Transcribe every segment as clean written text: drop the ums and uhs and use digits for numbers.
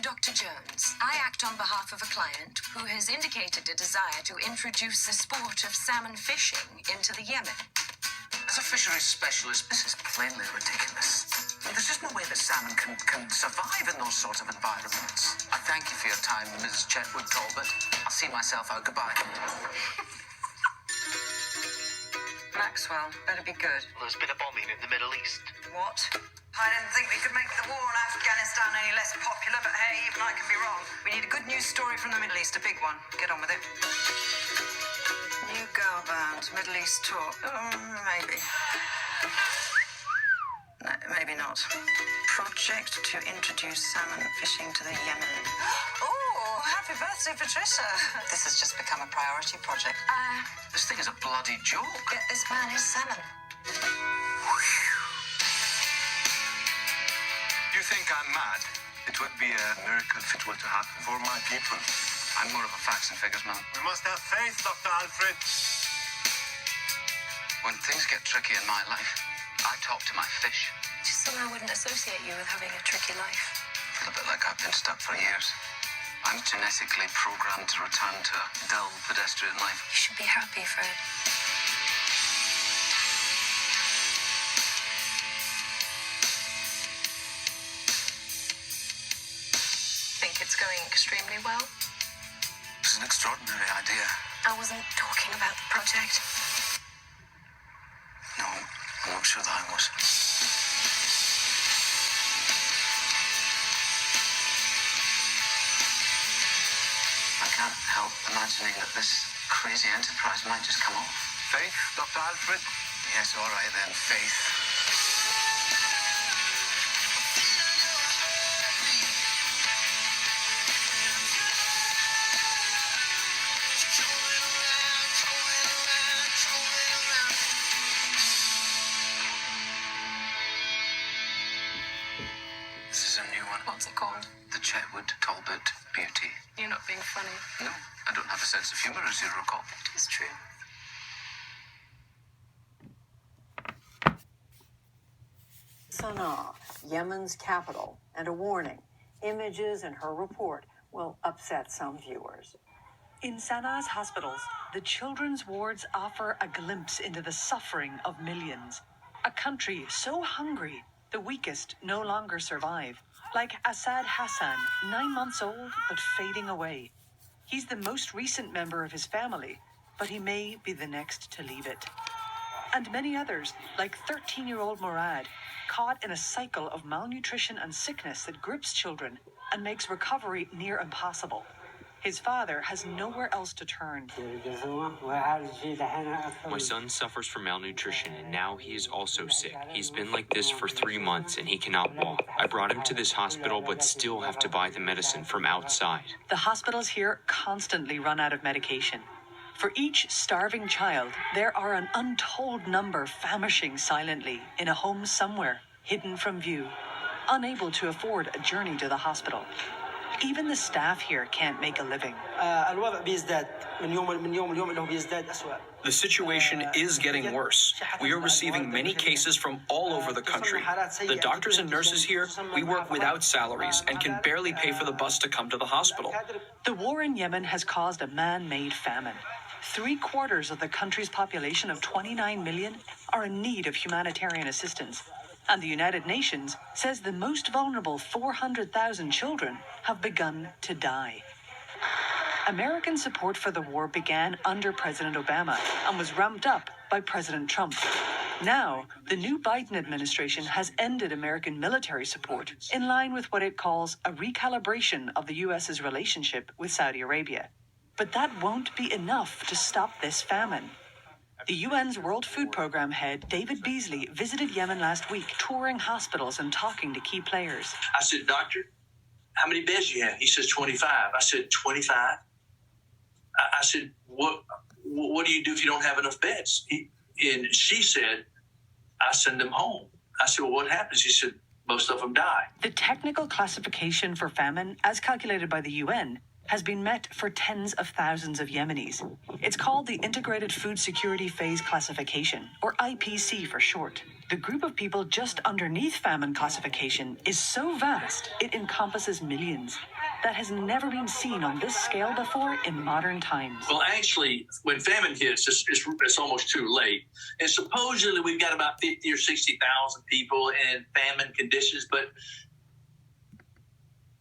Dr. Jones. I act on behalf of a client who has indicated a desire to introduce the sport of salmon fishing into the Yemen. As a fisheries specialist, this is plainly ridiculous. There's just no way that salmon can survive in those sorts of environments. I thank you for your time, Mrs. Chetwood Talbot. I'll see myself out. Goodbye. Maxwell, better be good. There's been a bombing in the Middle East. What? I didn't think we could make the war in Afghanistan any less popular, but hey, even I can be wrong. We need a good news story from the Middle East, a big one. Get on with it. New girl band, Middle East tour. Maybe. No, maybe not. Project to introduce salmon fishing to the Yemen. Oh, happy birthday, Patricia. This has just become a priority project. This thing is a bloody joke. Get this man his salmon. You think I'm mad? It would be a miracle if it were to happen for my people. I'm more of a facts and figures man. We must have faith, Dr. Alfred. When things get tricky in my life, I talk to my fish. Just somehow wouldn't associate you with having a tricky life. I feel a bit like I've been stuck for years. I'm genetically programmed to return to a dull pedestrian life. You should be happy, Fred. Think it's going extremely well? It's an extraordinary idea. I wasn't talking about the project. No, I'm not sure that I was. I can't help imagining that this crazy enterprise might just come off. Faith, Dr. Alfred? Yes, all right then, faith. This is a new one. What's it called? The Chetwood Talbot Beauty. You're not being funny. No, I don't have a sense of humour, as you recall. It's true. Sana'a, Yemen's capital, and a warning. Images in her report will upset some viewers. In Sanaa's hospitals, the children's wards offer a glimpse into the suffering of millions. A country so hungry, the weakest no longer survive. Like Asad Hassan, 9 months old but fading away. He's the most recent member of his family, but he may be the next to leave it. And many others, like 13-year-old Murad, caught in a cycle of malnutrition and sickness that grips children and makes recovery near impossible. His father has nowhere else to turn. My son suffers from malnutrition and now he is also sick. He's been like this for 3 months and he cannot walk. I brought him to this hospital but still have to buy the medicine from outside. The hospitals here constantly run out of medication. For each starving child, there are an untold number famishing silently in a home somewhere, hidden from view, unable to afford a journey to the hospital. Even the staff here can't make a living. The situation is getting worse. We are receiving many cases from all over the country. The doctors and nurses here, we work without salaries and can barely pay for the bus to come to the hospital. The war in Yemen has caused a man-made famine. 3/4 of the country's population of 29 million are in need of humanitarian assistance. And the United Nations says the most vulnerable 400,000 children have begun to die. American support for the war began under President Obama and was ramped up by President Trump. Now, the new Biden administration has ended American military support in line with what it calls a recalibration of the U.S.'s relationship with Saudi Arabia. But that won't be enough to stop this famine. The UN's World Food Program head, David Beasley, visited Yemen last week, touring hospitals and talking to key players. I said, "Doctor, how many beds do you have?" He says, 25. I said, 25? I said, what do you do if you don't have enough beds? And she said, I send them home. I said, well, what happens? He said, most of them die. The technical classification for famine, as calculated by the UN, has been met for tens of thousands of Yemenis. It's called the Integrated Food Security Phase Classification, or IPC for short. The group of people just underneath famine classification is so vast, it encompasses millions. that has never been seen on this scale before in modern times. Well, actually, when famine hits, it's almost too late. And supposedly we've got about 50 or 60,000 people in famine conditions, but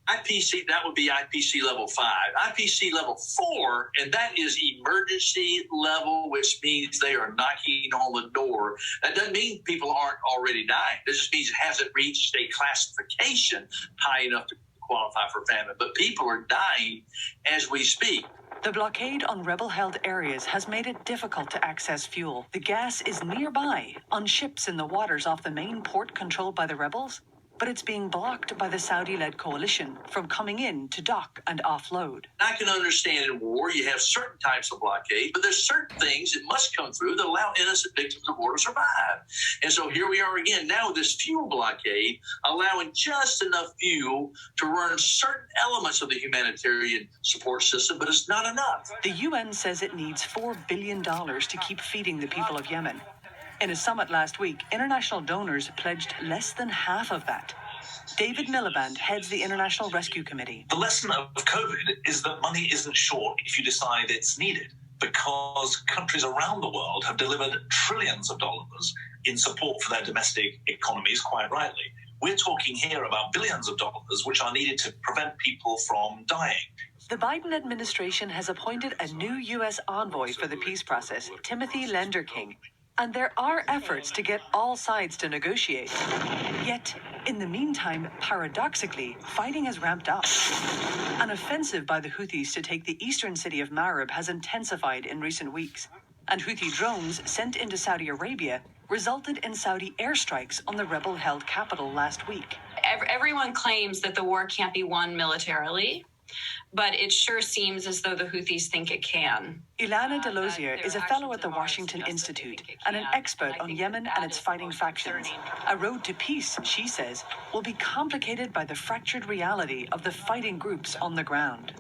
IPC, that would be IPC level 5. IPC level 4, and that is emergency level, which means they are knocking on the door. That doesn't mean people aren't already dying. This just means it hasn't reached a classification high enough to qualify for famine. But people are dying as we speak. The blockade on rebel-held areas has made it difficult to access fuel. The gas is nearby, on ships in the waters off the main port controlled by the rebels, but it's being blocked by the Saudi-led coalition from coming in to dock and offload. I can understand in war you have certain types of blockade, but there's certain things that must come through that allow innocent victims of war to survive. And so here we are again now with this fuel blockade, allowing just enough fuel to run certain elements of the humanitarian support system, but it's not enough. The UN says it needs $4 billion to keep feeding the people of Yemen. In a summit last week, international donors pledged less than half of that. David Miliband heads the International Rescue Committee. The lesson of COVID is that money isn't short if you decide it's needed, because countries around the world have delivered trillions of dollars in support for their domestic economies, quite rightly. We're talking here about billions of dollars which are needed to prevent people from dying. The Biden administration has appointed a new U.S. envoy for the peace process, Timothy Lenderking. And there are efforts to get all sides to negotiate. Yet, in the meantime, paradoxically, fighting has ramped up. An offensive by the Houthis to take the eastern city of Marib has intensified in recent weeks. And Houthi drones sent into Saudi Arabia resulted in Saudi airstrikes on the rebel-held capital last week. Everyone claims that the war can't be won militarily, but it sure seems as though the Houthis think it can. Ilana Delosier is a fellow at the Washington Institute and an expert on Yemen and its fighting factions. A road to peace, she says, will be complicated by the fractured reality of the fighting groups on the ground.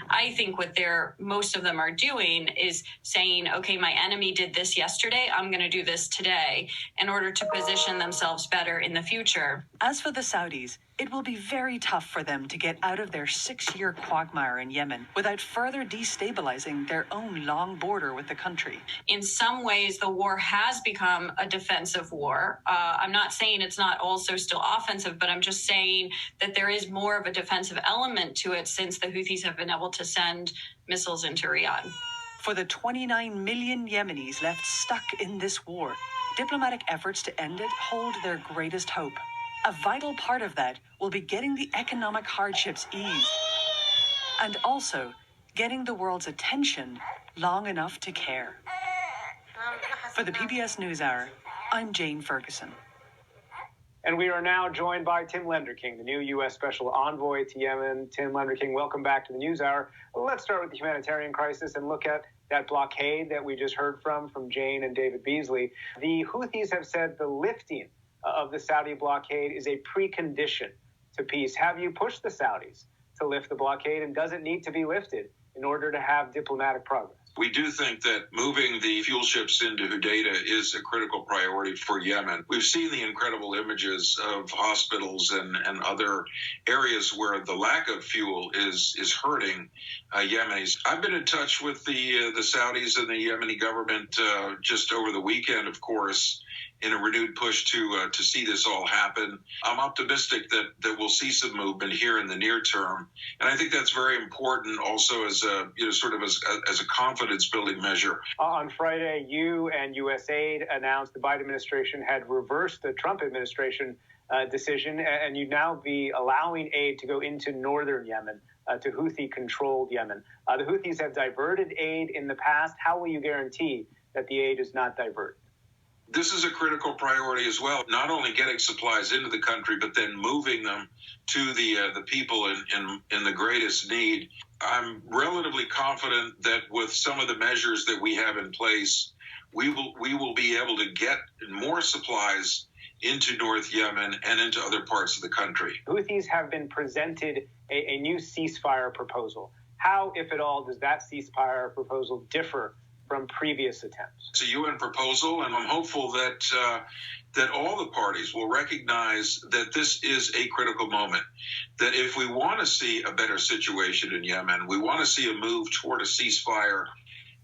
I think what most of them are doing is saying, okay, my enemy did this yesterday, I'm going to do this today in order to position themselves better in the future. As for the Saudis, it will be very tough for them to get out of their 6-year quagmire in Yemen without further destabilizing their own long border with the country. In some ways, the war has become a defensive war. I'm not saying it's not also still offensive, but I'm just saying that there is more of a defensive element to it since the Houthis have been able to send missiles into Riyadh. For the 29 million Yemenis left stuck in this war, diplomatic efforts to end it hold their greatest hope. A vital part of that will be getting the economic hardships eased and also getting the world's attention long enough to care. For the PBS NewsHour, I'm Jane Ferguson. And we are now joined by Tim Lenderking, the new U.S. Special Envoy to Yemen. Tim Lenderking, welcome back to the NewsHour. Let's start with the humanitarian crisis and look at that blockade that we just heard from Jane and David Beasley. The Houthis have said the lifting of the Saudi blockade is a precondition to peace. Have you pushed the Saudis to lift the blockade, and does it need to be lifted in order to have diplomatic progress? We do think that moving the fuel ships into Hodeidah is a critical priority for Yemen. We've seen the incredible images of hospitals and other areas where the lack of fuel is hurting Yemenis. I've been in touch with the Saudis and the Yemeni government just over the weekend, of course, in a renewed push to see this all happen. I'm optimistic that we'll see some movement here in the near term, and I think that's very important also as a as a confidence building measure. On Friday, you and USAID announced the Biden administration had reversed the Trump administration decision, and you'd now be allowing aid to go into northern Yemen, to Houthi-controlled Yemen. The Houthis have diverted aid in the past. How will you guarantee that the aid is not diverted? This is a critical priority as well, not only getting supplies into the country, but then moving them to the people in the greatest need. I'm relatively confident that with some of the measures that we have in place, we will be able to get more supplies into North Yemen and into other parts of the country. Houthis have been presented a new ceasefire proposal. How, if at all, does that ceasefire proposal differ from previous attempts? It's a UN proposal, and I'm hopeful that that all the parties will recognize that this is a critical moment, that if we want to see a better situation in Yemen, we want to see a move toward a ceasefire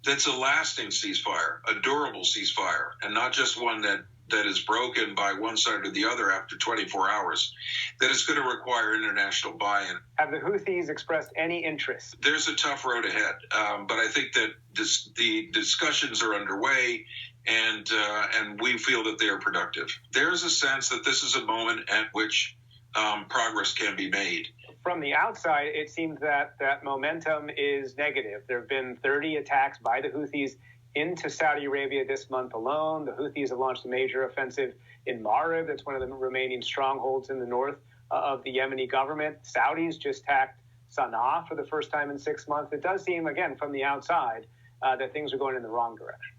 that's a lasting ceasefire, a durable ceasefire, and not just one that is broken by one side or the other after 24 hours, that it's going to require international buy-in. Have the Houthis expressed any interest? There's a tough road ahead, but I think that the discussions are underway, and we feel that they are productive. There's a sense that this is a moment at which progress can be made. From the outside, it seems that momentum is negative. There have been 30 attacks by the Houthis into Saudi Arabia this month alone. The Houthis have launched a major offensive in Marib. That's one of the remaining strongholds in the north of the Yemeni government. Saudis just attacked Sana'a for the first time in 6 months. It does seem, again, from the outside, that things are going in the wrong direction.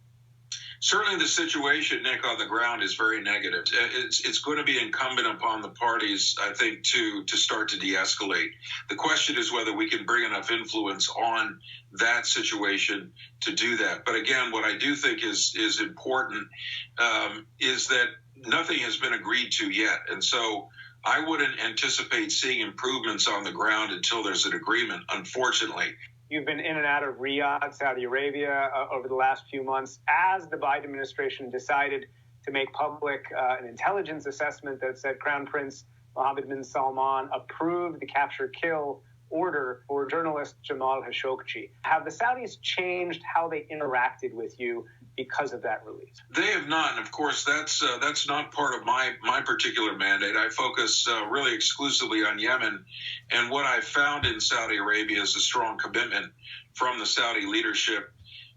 Certainly the situation, Nick, on the ground is very negative. It's going to be incumbent upon the parties, I think, to start to de-escalate. The question is whether we can bring enough influence on that situation to do that. But again, what I do think is important is that nothing has been agreed to yet. And so I wouldn't anticipate seeing improvements on the ground until there's an agreement, unfortunately. You've been in and out of Riyadh, Saudi Arabia, over the last few months as the Biden administration decided to make public an intelligence assessment that said Crown Prince Mohammed bin Salman approved the capture-kill order for journalist Jamal Khashoggi. Have the Saudis changed how they interacted with you because of that release? They have not, and of course that's not part of my particular mandate. I focus really exclusively on Yemen, and what I found in Saudi Arabia is a strong commitment from the Saudi leadership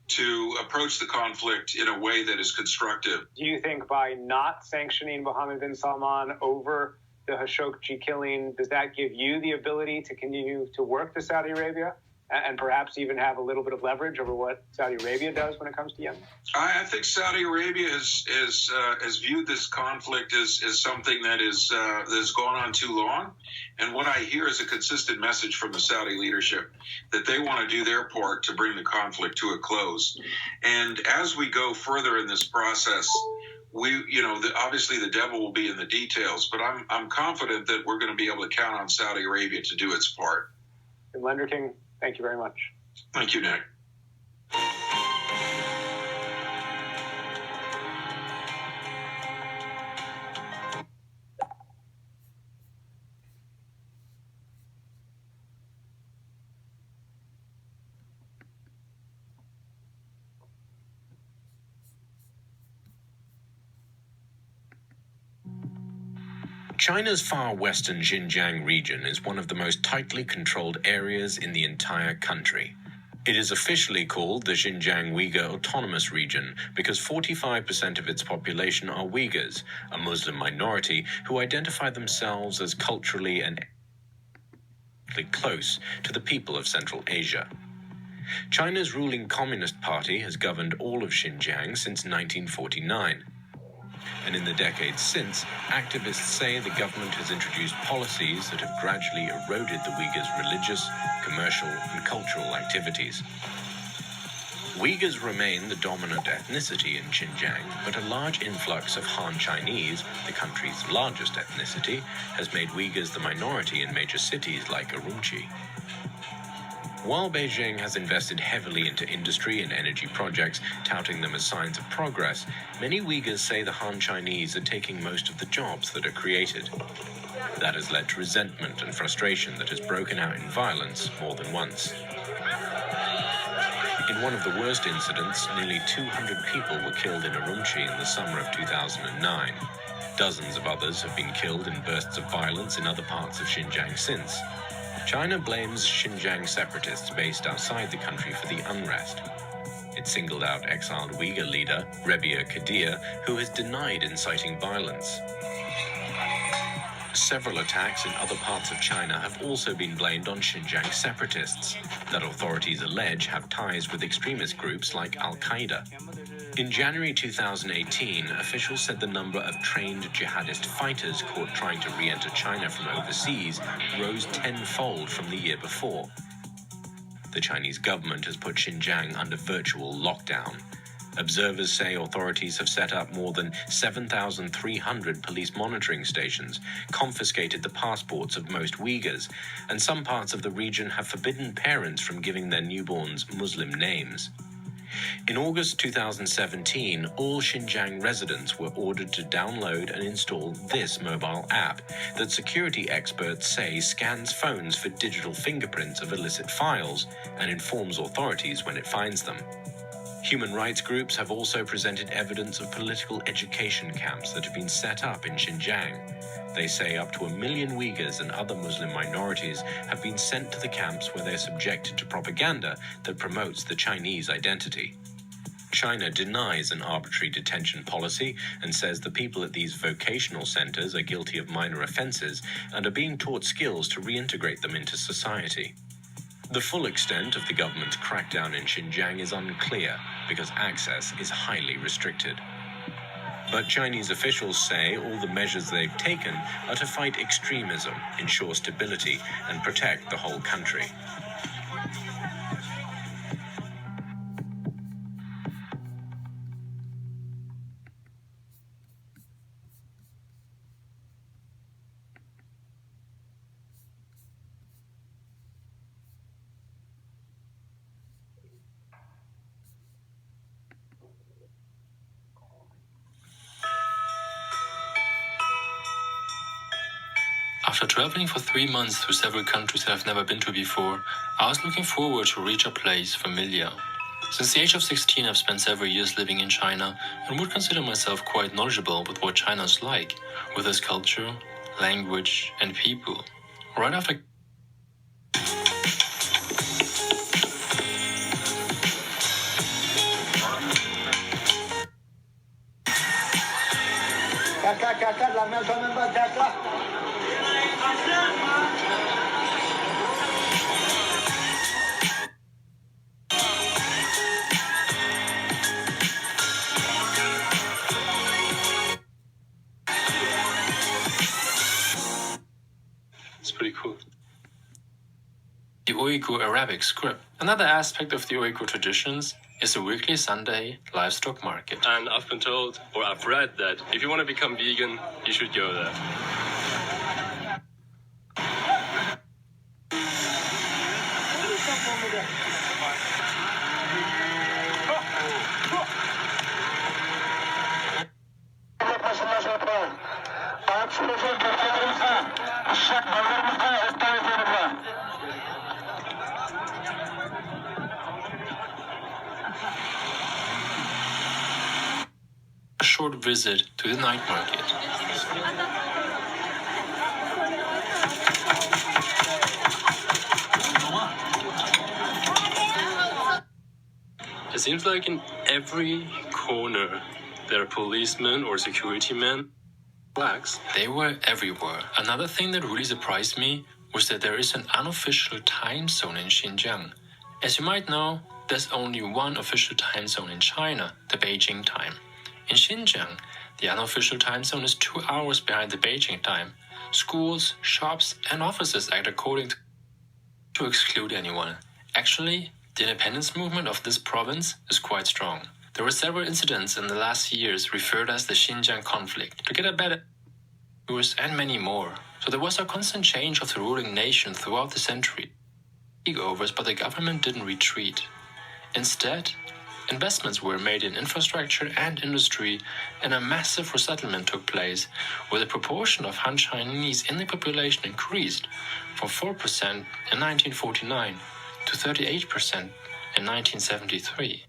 to approach the conflict in a way that is constructive. Do you think by not sanctioning Mohammed bin Salman over the Khashoggi killing, does that give you the ability to continue to work to Saudi Arabia and perhaps even have a little bit of leverage over what Saudi Arabia does when it comes to Yemen? I think Saudi Arabia has viewed this conflict as something that has gone on too long. And what I hear is a consistent message from the Saudi leadership that they want to do their part to bring the conflict to a close. And as we go further in this process, obviously the devil will be in the details, but I'm confident that we're going to be able to count on Saudi Arabia to do its part. Tim Lenderking, thank you very much. Thank you, Nick. China's far western Xinjiang region is one of the most tightly controlled areas in the entire country. It is officially called the Xinjiang Uyghur Autonomous Region because 45% of its population are Uyghurs, a Muslim minority who identify themselves as culturally and ethnically close to the people of Central Asia. China's ruling Communist Party has governed all of Xinjiang since 1949. And in the decades since, activists say the government has introduced policies that have gradually eroded the Uyghurs' religious, commercial, and cultural activities. Uyghurs remain the dominant ethnicity in Xinjiang, but a large influx of Han Chinese, the country's largest ethnicity, has made Uyghurs the minority in major cities like Urumqi. While Beijing has invested heavily into industry and energy projects, touting them as signs of progress, many Uyghurs say the Han Chinese are taking most of the jobs that are created. That has led to resentment and frustration that has broken out in violence more than once. In one of the worst incidents, nearly 200 people were killed in Urumqi in the summer of 2009. Dozens of others have been killed in bursts of violence in other parts of Xinjiang since. China blames Xinjiang separatists based outside the country for the unrest. It singled out exiled Uyghur leader Rebia Kadir, who has denied inciting violence. Several attacks in other parts of China have also been blamed on Xinjiang separatists that authorities allege have ties with extremist groups like Al-Qaeda. In January 2018, officials said the number of trained jihadist fighters caught trying to re-enter China from overseas rose tenfold from the year before. The Chinese government has put Xinjiang under virtual lockdown. Observers say authorities have set up more than 7,300 police monitoring stations, confiscated the passports of most Uyghurs, and some parts of the region have forbidden parents from giving their newborns Muslim names. In August 2017, all Xinjiang residents were ordered to download and install this mobile app that security experts say scans phones for digital fingerprints of illicit files and informs authorities when it finds them. Human rights groups have also presented evidence of political education camps that have been set up in Xinjiang. They say up to 1 million Uyghurs and other Muslim minorities have been sent to the camps where they're subjected to propaganda that promotes the Chinese identity. China denies an arbitrary detention policy and says the people at these vocational centers are guilty of minor offenses and are being taught skills to reintegrate them into society. The full extent of the government's crackdown in Xinjiang is unclear because access is highly restricted. But Chinese officials say all the measures they've taken are to fight extremism, ensure stability, and protect the whole country. After traveling for 3 months through several countries that I've never been to before, I was looking forward to reach a place familiar. Since the age of 16, I've spent several years living in China and would consider myself quite knowledgeable with what China's like, with its culture, language, and people. Right after It's pretty cool. The Uyghur Arabic script. Another aspect of the Uyghur traditions is the weekly Sunday livestock market. And I've been told, or I've read, that if you want to become vegan, you should go there. A short visit to the night market. It seems like in every corner there are policemen or security men. Flags. They were everywhere. Another thing that really surprised me was that there is an unofficial time zone in Xinjiang. As you might know, there's only one official time zone in China, the Beijing time. In Xinjiang, the unofficial time zone is 2 hours behind the Beijing time. Schools, shops, and offices act according to exclude anyone. Actually, the independence movement of this province is quite strong. There were several incidents in the last years referred as the Xinjiang conflict, to get a better and many more. So there was a constant change of the ruling nation throughout the century. Takeovers, but the government didn't retreat. Instead, investments were made in infrastructure and industry, and a massive resettlement took place, where the proportion of Han Chinese in the population increased from 4% in 1949 to 38% in 1973.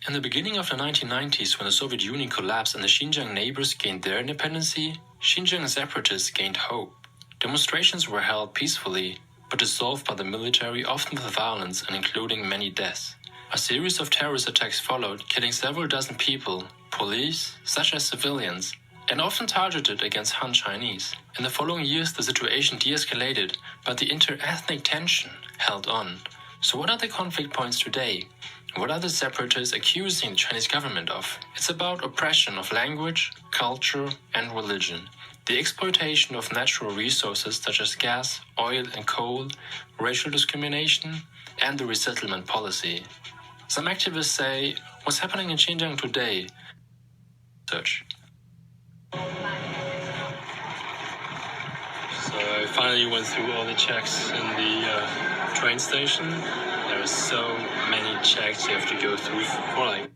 In the beginning of the 1990s, when the Soviet Union collapsed and the Xinjiang neighbors gained their independence, Xinjiang separatists gained hope. Demonstrations were held peacefully, but dissolved by the military, often with violence and including many deaths. A series of terrorist attacks followed, killing several dozen people, police, such as civilians, and often targeted against Han Chinese. In the following years, the situation de-escalated, but the inter-ethnic tension held on. So what are the conflict points today? What are the separatists accusing the Chinese government of? It's about oppression of language, culture, and religion. The exploitation of natural resources such as gas, oil, and coal, racial discrimination, and the resettlement policy. Some activists say, what's happening in Xinjiang today? Search. So I finally went through all the checks in the train station. There are so many checks you have to go through for like,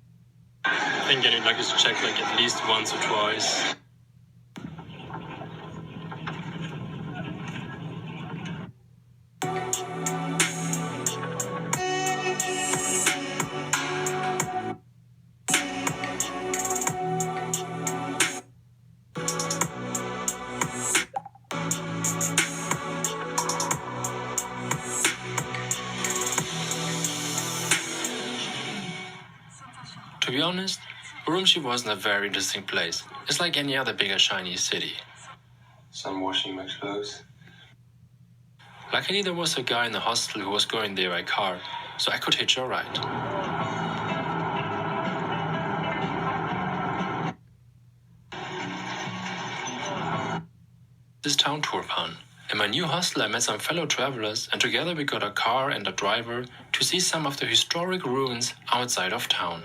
I think getting luggage checked like at least once or twice. To be honest, Urumqi wasn't a very interesting place. It's like any other bigger Chinese city. So I'm washing my clothes. Luckily, there was a guy in the hostel who was going there by car, so I could hitch a ride. This town Turpan. In my new hostel, I met some fellow travelers, and together we got a car and a driver to see some of the historic ruins outside of town.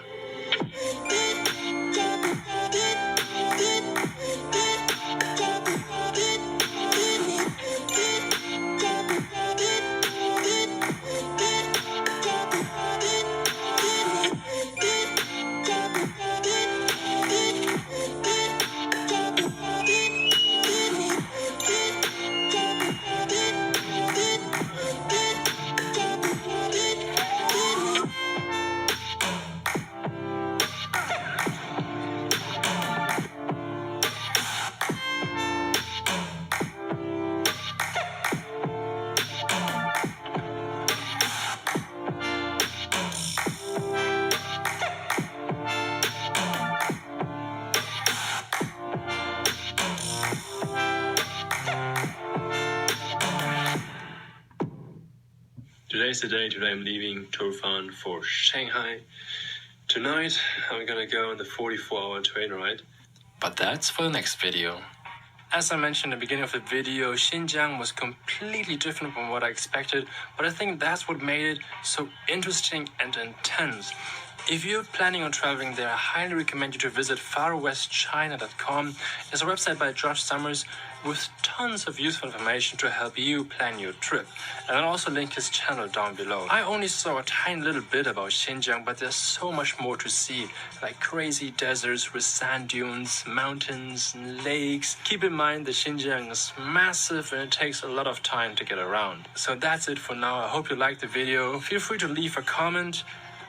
Today's the day. Today I'm leaving Turfan for Shanghai. Tonight I'm gonna go on the 44-hour train ride. But that's for the next video. As I mentioned at the beginning of the video, Xinjiang was completely different from what I expected, but I think that's what made it so interesting and intense. If you're planning on traveling there, I highly recommend you to visit farwestchina.com. It's a website by Josh Summers with tons of useful information to help you plan your trip. And I'll also link his channel down below. I only saw a tiny little bit about Xinjiang, but there's so much more to see, like crazy deserts with sand dunes, mountains, and lakes. Keep in mind that Xinjiang is massive and it takes a lot of time to get around. So that's it for now. I hope you liked the video. Feel free to leave a comment.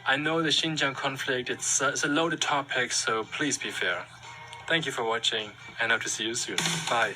I know the Xinjiang conflict, it's a loaded topic, so please be fair. Thank you for watching, and hope to see you soon. Bye.